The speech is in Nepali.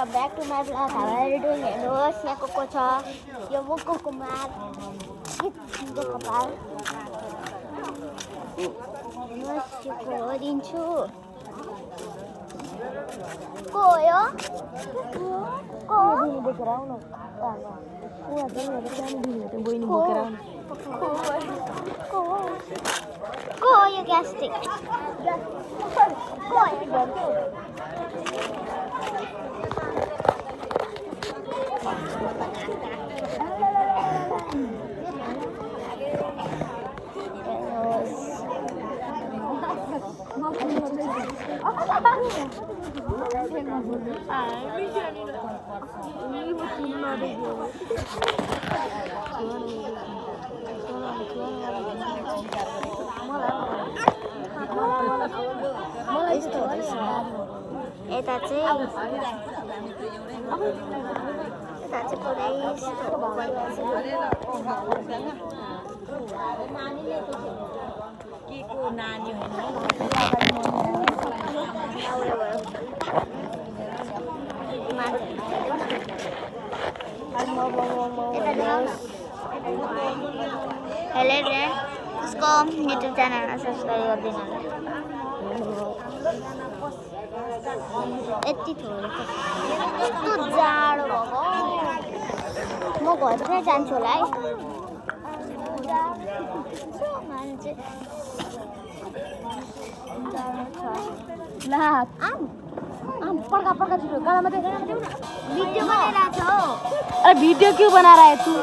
Welcome back to my blog. हामीहरू डुइङ हेर्नुहोस् यहाँ को छ यो मुक्कु कुमार गीतको कपाल हेर्नुहोस् यो को हो दिन्छु को हो यो को बोकेर आउनु बहिनी बोकेर आउनु को हो यो ग्यास्ट्रिक को हो यो यता चाहिँ पुरै यस्तो केको नानी होइन हेलो फ्रेन्ड उसको युट्युब च्यानलमा सब्सक्राइब गरिदिनु यति थोरै यस्तो जाडो भएको म घरतिर जान्छु होला है मान्छे ला आम पड्का पड्का छिटो गाडामा दे भिडियो बनाइरहेको छ हौ अरे वीडियो क्यों बना रहा है तू